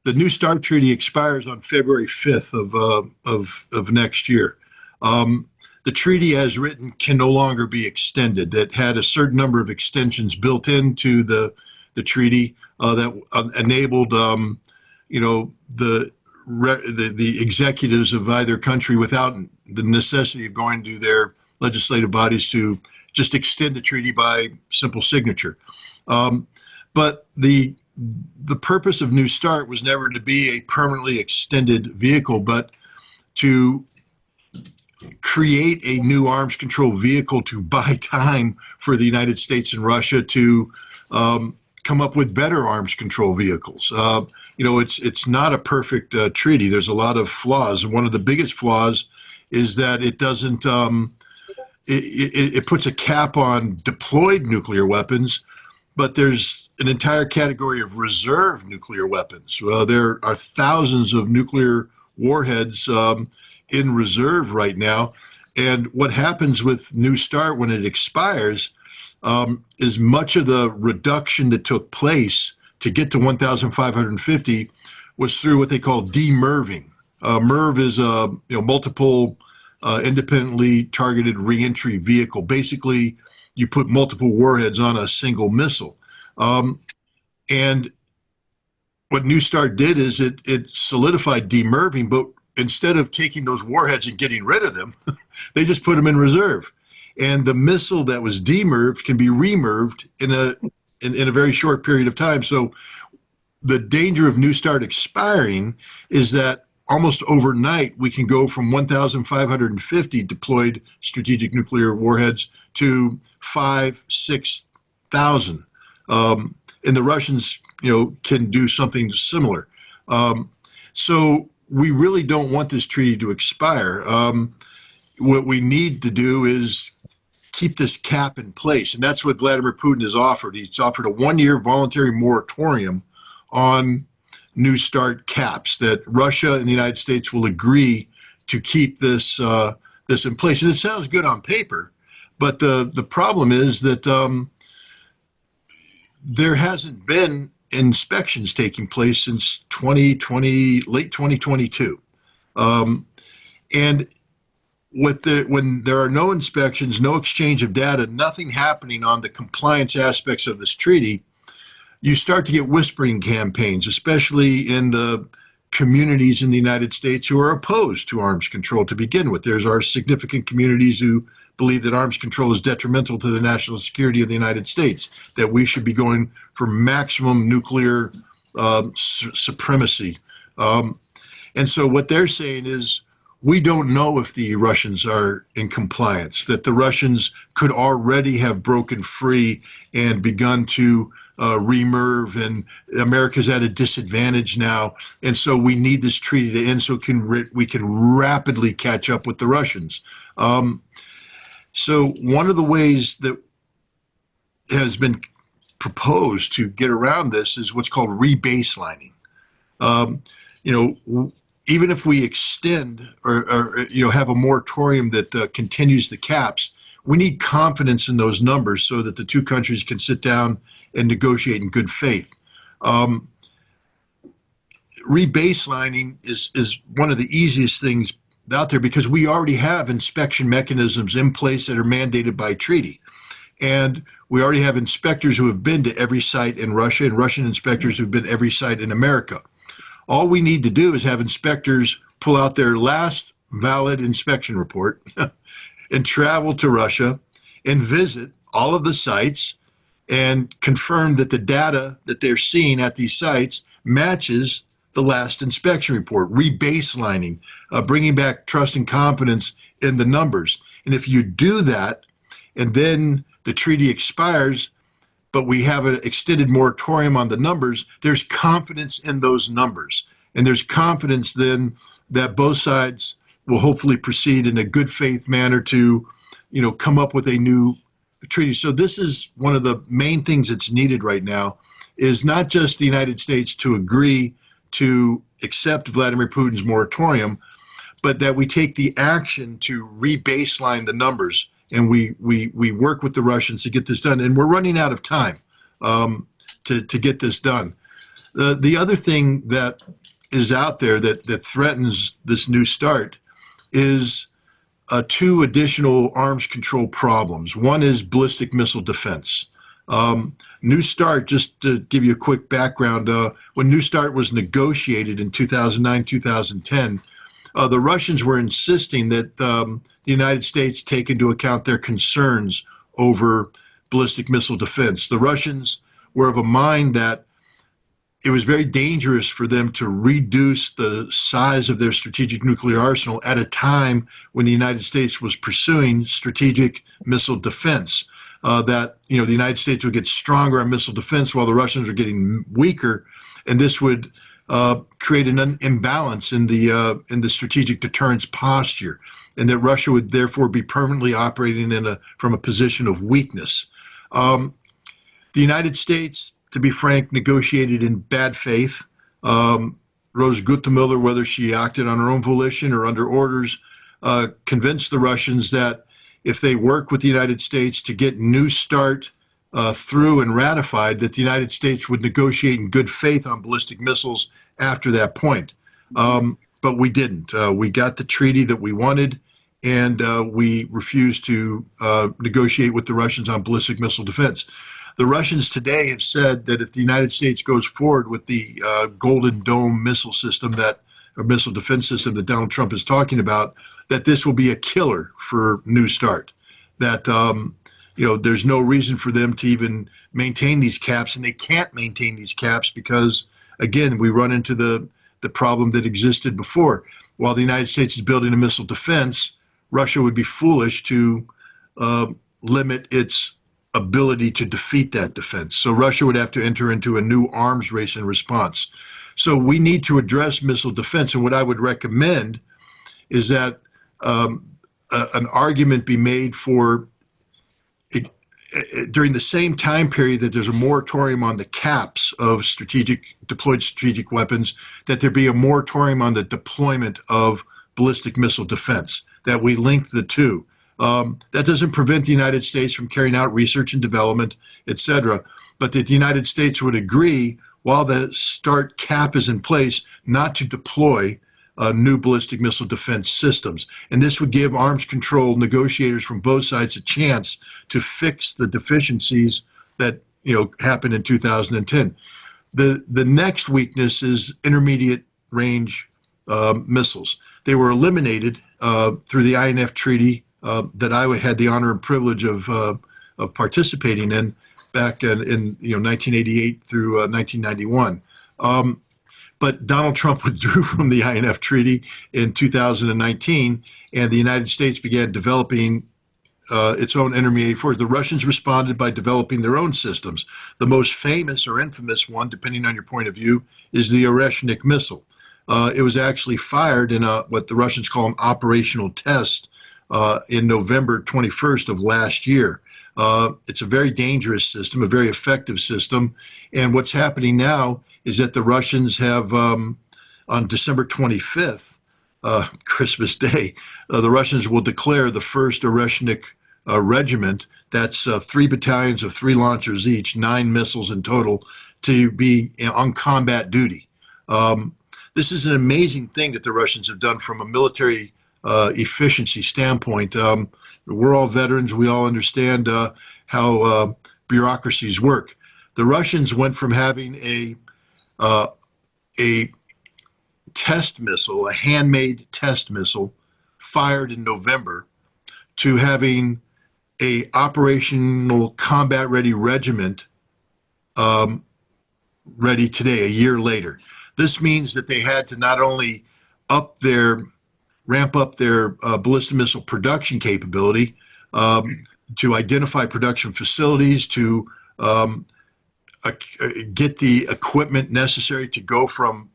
the New START treaty expires on February 5th of next year. The treaty as written can no longer be extended. That had a certain number of extensions built into the treaty that enabled the executives of either country, without the necessity of going to their legislative bodies, to just extend the treaty by simple signature. But the purpose of New START was never to be a permanently extended vehicle, but to create a new arms control vehicle to buy time for the United States and Russia to come up with better arms control vehicles. It's not a perfect treaty. There's a lot of flaws. One of the biggest flaws is that it doesn't. It puts a cap on deployed nuclear weapons, but there's an entire category of reserve nuclear weapons. There are thousands of nuclear warheads in reserve right now. And what happens with New START when it expires is much of the reduction that took place to get to 1,550 was through what they call demerving. MERV is a multiple independently targeted reentry vehicle. Basically, you put multiple warheads on a single missile. And what New START did is it solidified demerving, but instead of taking those warheads and getting rid of them, they just put them in reserve. And the missile that was demerved can be remerved in a very short period of time. So the danger of New START expiring is that almost overnight we can go from 1,550 deployed strategic nuclear warheads to 5,000, 6,000. And the Russians, can do something similar. So we really don't want this treaty to expire. What we need to do is keep this cap in place, and that's what Vladimir Putin has offered. He's offered a one-year voluntary moratorium on New START caps, that Russia and the United States will agree to keep this in place. And it sounds good on paper, but the problem is that there hasn't been inspections taking place since 2020, late 2022. And when there are no inspections, no exchange of data, nothing happening on the compliance aspects of this treaty, you start to get whispering campaigns, especially in the communities in the United States who are opposed to arms control to begin with. There's our significant communities who believe that arms control is detrimental to the national security of the United States, that we should be going for maximum nuclear supremacy. And so what they're saying is, we don't know if the Russians are in compliance, that the Russians could already have broken free and begun to remerve, and America's at a disadvantage now. And so we need this treaty to end so we can rapidly catch up with the Russians. So one of the ways that has been proposed to get around this is what's called rebaselining. Even if we extend or have a moratorium that continues the caps, we need confidence in those numbers so that the two countries can sit down and negotiate in good faith. Rebaselining is one of the easiest things out there because we already have inspection mechanisms in place that are mandated by treaty. And we already have inspectors who have been to every site in Russia and Russian inspectors who've been to every site in America. All we need to do is have inspectors pull out their last valid inspection report and travel to Russia and visit all of the sites and confirm that the data that they're seeing at these sites matches the last inspection report, rebaselining, bringing back trust and confidence in the numbers. And if you do that, and then the treaty expires, but we have an extended moratorium on the numbers, there's confidence in those numbers. And there's confidence then that both sides will hopefully proceed in a good faith manner to, come up with a new treaty. So this is one of the main things that's needed right now, is not just the United States to agree to accept Vladimir Putin's moratorium, but that we take the action to rebaseline the numbers, and we work with the Russians to get this done. And we're running out of time to get this done. The other thing that is out there that threatens this New START is two additional arms control problems. One is ballistic missile defense. New START, just to give you a quick background, when New START was negotiated in 2009, 2010, the Russians were insisting that the United States take into account their concerns over ballistic missile defense. The Russians were of a mind that it was very dangerous for them to reduce the size of their strategic nuclear arsenal at a time when the United States was pursuing strategic missile defense. That the United States would get stronger on missile defense while the Russians were getting weaker, and this would create an imbalance in the strategic deterrence posture, and that Russia would therefore be permanently operating from a position of weakness. The United States, to be frank, negotiated in bad faith. Rose Guttemüller, whether she acted on her own volition or under orders, convinced the Russians that if they work with the United States to get New START through and ratified, that the United States would negotiate in good faith on ballistic missiles after that point. But we didn't. We got the treaty that we wanted, and we refused to negotiate with the Russians on ballistic missile defense. The Russians today have said that if the United States goes forward with the Golden Dome missile system or missile defense system that Donald Trump is talking about, that this will be a killer for New START. That there's no reason for them to even maintain these caps, and they can't maintain these caps because, again, we run into the problem that existed before. While the United States is building a missile defense, Russia would be foolish to limit its ability to defeat that defense. So Russia would have to enter into a new arms race in response. So we need to address missile defense. And what I would recommend is that an argument be made for it, during the same time period that there's a moratorium on the caps of deployed strategic weapons, that there be a moratorium on the deployment of ballistic missile defense, that we link the two. That doesn't prevent the United States from carrying out research and development, et cetera, but that the United States would agree, while the START cap is in place, not to deploy new ballistic missile defense systems. And this would give arms control negotiators from both sides a chance to fix the deficiencies that happened in 2010. The next weakness is intermediate range missiles. They were eliminated through the INF treaty that I had the honor and privilege of participating in back in 1988 through 1991. But Donald Trump withdrew from the INF treaty in 2019, and the United States began developing its own intermediate force. The Russians responded by developing their own systems. The most famous or infamous one, depending on your point of view, is the Oreshnik missile. It was actually fired in what the Russians call an operational test in November 21st of last year. It's a very dangerous system, a very effective system. And what's happening now is that the Russians have, on December 25th, Christmas Day, the Russians will declare the first Oreshnik regiment, that's 3 battalions of 3 launchers each, 9 missiles in total, to be on combat duty. This is an amazing thing that the Russians have done from a military efficiency standpoint. We're all veterans. We all understand how bureaucracies work. The Russians went from having a test missile, a handmade test missile, fired in November, to having a operational combat-ready regiment ready today, a year later. This means that they had to not only ramp up their ballistic missile production capability, to identify production facilities, to get the equipment necessary to go from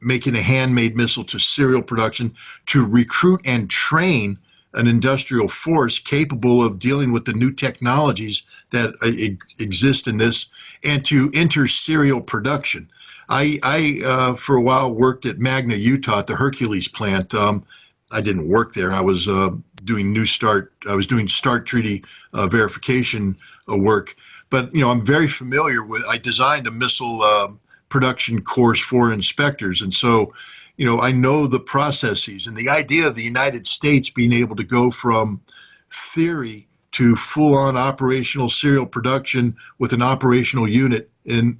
making a handmade missile to serial production, to recruit and train an industrial force capable of dealing with the new technologies that exist in this, and to enter serial production. I for a while worked at Magna, Utah, at the Hercules plant. I didn't work there. I was doing New START. I was doing START treaty verification work. But I'm very familiar with. I designed a missile production course for inspectors. And so, I know the processes, and the idea of the United States being able to go from theory to full-on operational serial production with an operational unit in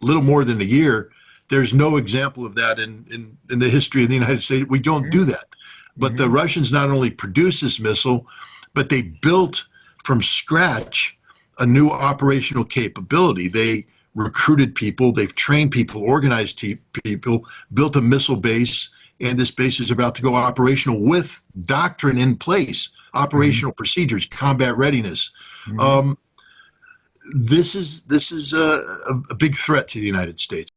little more than a year, there's no example of that in the history of the United States. We don't do that. But the Russians not only produced this missile, but they built from scratch a new operational capability. They recruited people, they've trained people, organized people, built a missile base, and this base is about to go operational with doctrine in place, operational procedures, combat readiness. This is a big threat to the United States.